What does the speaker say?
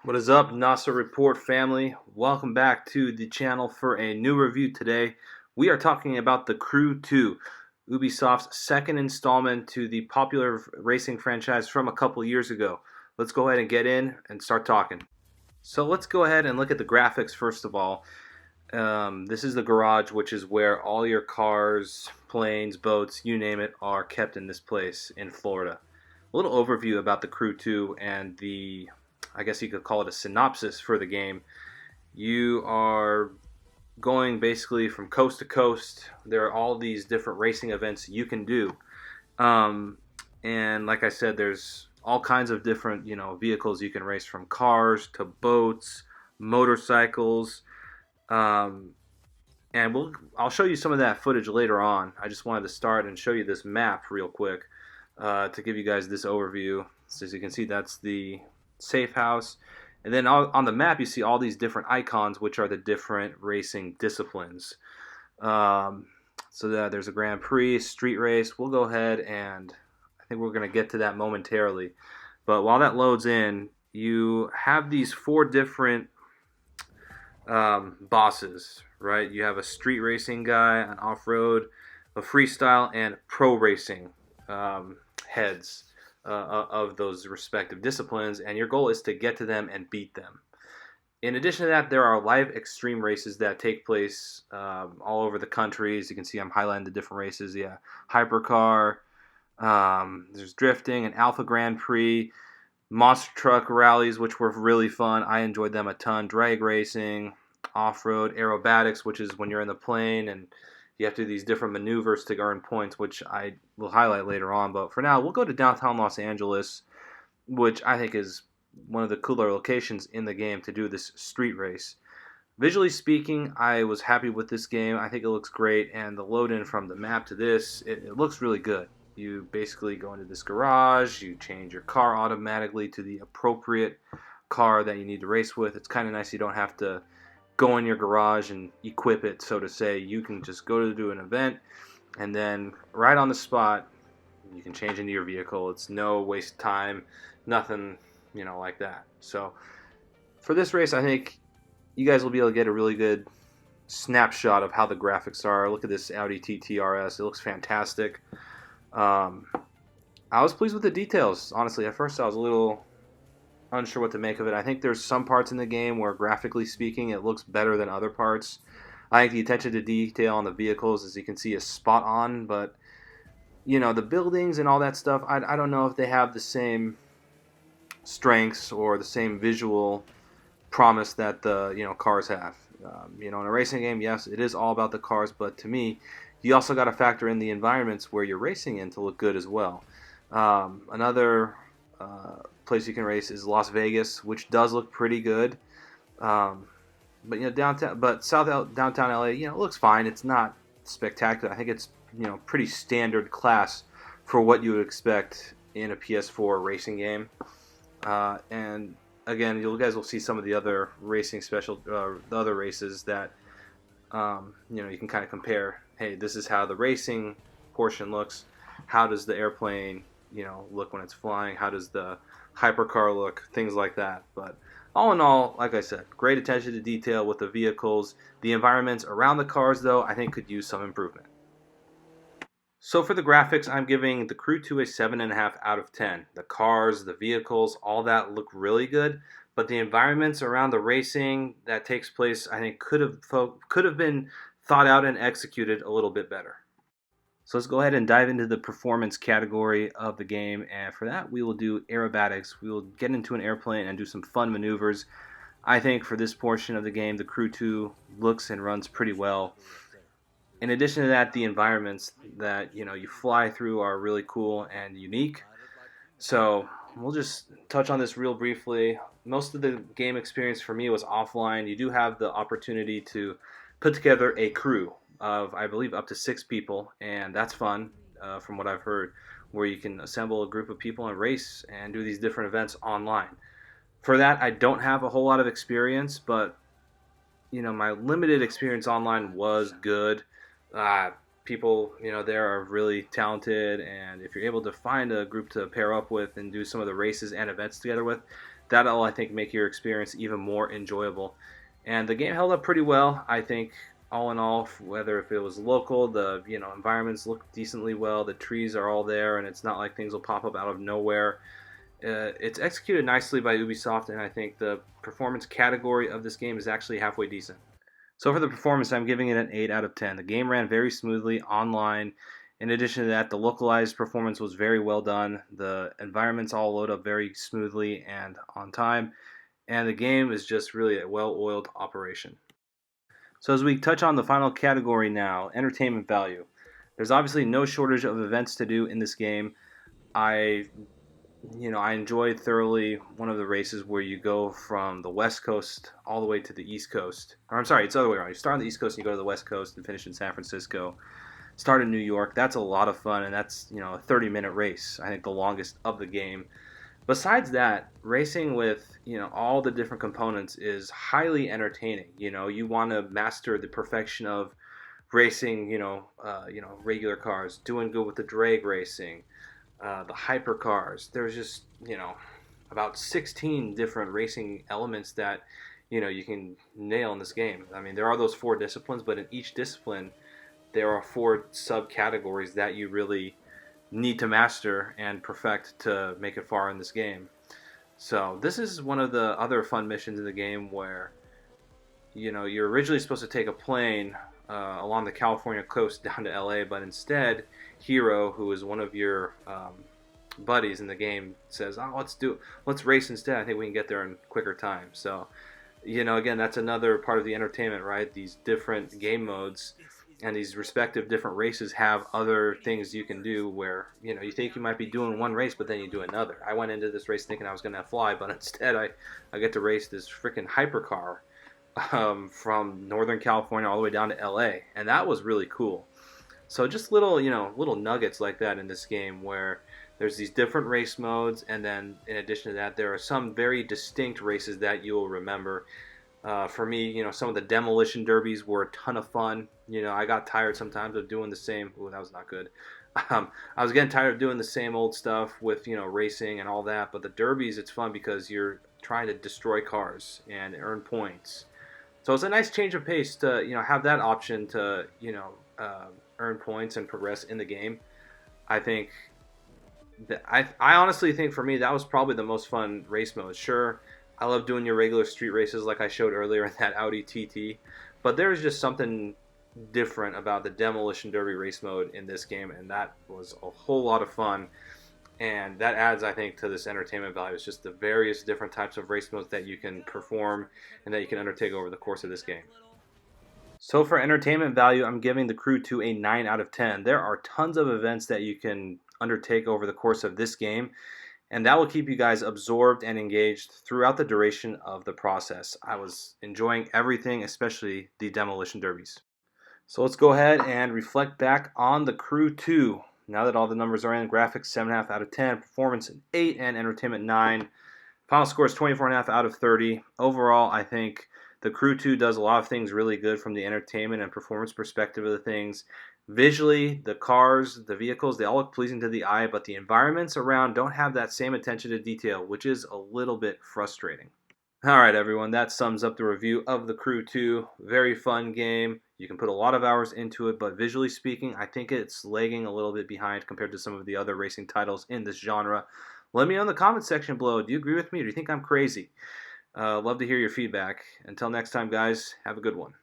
What is up, NASA Report family? Welcome back to the channel for a new review today. We are talking about The Crew 2, Ubisoft's second installment to the popular racing franchise from a couple years ago. Let's go ahead and get in and start talking. So let's go ahead and look at the graphics first of all. This is the garage, which is where all your cars, planes, boats, you name it, are kept in this place in Florida. A little overview about The Crew 2 and I guess you could call it a synopsis for the game. You are going basically from coast to coast. There are all these different racing events you can do. And like I said, there's all kinds of different, vehicles you can race, from cars to boats, motorcycles. Um, and I'll show you some of that footage later on. I just wanted to start and show you this map real quick to give you guys this overview. So as you can see, that's the safe house, and then on the map you see all these different icons, which are the different racing disciplines. So that there's a Grand Prix, street race. We'll go ahead and I think we're going to get to that momentarily, but while that loads in, you have these four different bosses, right? You have a street racing guy, an off-road, a freestyle, and pro racing heads of those respective disciplines, and your goal is to get to them and beat them. In addition to that, there are live extreme races that take place all over the country. As you can see, I'm highlighting the different races. Yeah, hypercar, there's drifting, and Alpha Grand Prix, monster truck rallies, which were really fun. I enjoyed them a ton. Drag racing, off-road, aerobatics, which is when you're in the plane and you have to do these different maneuvers to earn points, which I will highlight later on. But for now, we'll go to downtown Los Angeles, which I think is one of the cooler locations in the game to do this street race. Visually speaking, I was happy with this game. I think it looks great, and the load-in from the map to this, it looks really good. You basically go into this garage, you change your car automatically to the appropriate car that you need to race with. It's kind of nice. You don't have to go in your garage and equip it, so to say. You can just go to do an event, and then right on the spot you can change into your vehicle. It's no waste of time, nothing like that. So for this race, I think you guys will be able to get a really good snapshot of how the graphics are. Look at this Audi TT RS. It looks fantastic. I was pleased with the details, honestly. At first I was a little unsure what to make of it. I think there's some parts in the game where, graphically speaking, it looks better than other parts. I think the attention to detail on the vehicles, as you can see, is spot on, but the buildings and all that stuff, I don't know if they have the same strengths or the same visual promise that the cars have. In a racing game, yes, it is all about the cars, but to me, you also got to factor in the environments where you're racing in to look good as well. Another place you can race is Las Vegas, which does look pretty good. But downtown LA, it looks fine. It's not spectacular. I think it's pretty standard class for what you would expect in a PS4 racing game. And again, you guys will see some of the other racing the other races that you can kind of compare. Hey, this is how the racing portion looks. How does the airplane look when it's flying? How does the hypercar look? Things like that. But all in all, like I said, great attention to detail with the vehicles. The environments around the cars, though, I think could use some improvement. So for the graphics, I'm giving The Crew 2 a 7.5 out of 10. The cars, the vehicles, all that look really good, but the environments around the racing that takes place, I think could have been thought out and executed a little bit better. So let's go ahead and dive into the performance category of the game, and for that we will do aerobatics. We will get into an airplane and do some fun maneuvers. I think for this portion of the game, The Crew 2 looks and runs pretty well. In addition to that, the environments that you fly through are really cool and unique. So we'll just touch on this real briefly. Most of the game experience for me was offline. You do have the opportunity to put together a crew of, I believe, up to 6 people, and that's fun, from what I've heard, where you can assemble a group of people and race and do these different events online. For that, I don't have a whole lot of experience, but my limited experience online was good. People, there are really talented, and if you're able to find a group to pair up with and do some of the races and events together with, that'll, I think, make your experience even more enjoyable. And the game held up pretty well, I think. All in all, whether if it was local, the environments look decently well. The trees are all there, and it's not like things will pop up out of nowhere. It's executed nicely by Ubisoft, and I think the performance category of this game is actually halfway decent. So for the performance, I'm giving it an 8 out of 10. The game ran very smoothly online. In addition to that, the localized performance was very well done. The environments all load up very smoothly and on time. And the game is just really a well-oiled operation. So as we touch on the final category now, entertainment value. There's obviously no shortage of events to do in this game. I I enjoyed thoroughly one of the races where you go from the West Coast all the way to the East Coast. Or I'm sorry, it's the other way around. You start on the East Coast and you go to the West Coast and finish in San Francisco. Start in New York. That's a lot of fun, and that's a 30-minute race. I think the longest of the game. Besides that, racing with all the different components is highly entertaining. You want to master the perfection of racing. Regular cars, doing good with the drag racing, the hypercars. There's just about 16 different racing elements that you can nail in this game. I mean, there are those 4 disciplines, but in each discipline there are 4 subcategories that you really need to master and perfect to make it far in this game. So this is one of the other fun missions in the game where you're originally supposed to take a plane along the California coast down to LA, but instead Hero, who is one of your buddies in the game, says, "Oh, let's race instead. I think we can get there in quicker time." So again, that's another part of the entertainment, right? These different game modes and these respective different races have other things you can do where you think you might be doing one race, but then you do another. I went into this race thinking I was going to fly, but instead I get to race this freaking hypercar from Northern California all the way down to LA, and that was really cool. So just little nuggets like that in this game where there's these different race modes, and then in addition to that, there are some very distinct races that you will remember. For me, some of the demolition derbies were a ton of fun. I got tired sometimes of doing the same. Ooh, that was not good. I was getting tired of doing the same old stuff with racing and all that. But the derbies, it's fun because you're trying to destroy cars and earn points. So it's a nice change of pace to have that option to earn points and progress in the game. I think I honestly think for me that was probably the most fun race mode. Sure, I love doing your regular street races like I showed earlier in that Audi TT, but there's just something different about the Demolition Derby race mode in this game, and that was a whole lot of fun. And that adds, I think, to this entertainment value. It's just the various different types of race modes that you can perform and that you can undertake over the course of this game. So for entertainment value, I'm giving The Crew 2 a 9 out of 10. There are tons of events that you can undertake over the course of this game, and that will keep you guys absorbed and engaged throughout the duration of the process. I was enjoying everything, especially the demolition derbies. So let's go ahead and reflect back on The Crew 2. Now that all the numbers are in, graphics 7.5 out of 10, performance an 8, and entertainment 9. Final score is 24.5 out of 30. Overall, I think The Crew 2 does a lot of things really good from the entertainment and performance perspective of the things. Visually, the cars, the vehicles, they all look pleasing to the eye, but the environments around don't have that same attention to detail, which is a little bit frustrating. Alright everyone, that sums up the review of The Crew 2. Very fun game. You can put a lot of hours into it, but visually speaking, I think it's lagging a little bit behind compared to some of the other racing titles in this genre. Let me know in the comment section below. Do you agree with me or do you think I'm crazy? Love to hear your feedback. Until next time, guys, have a good one.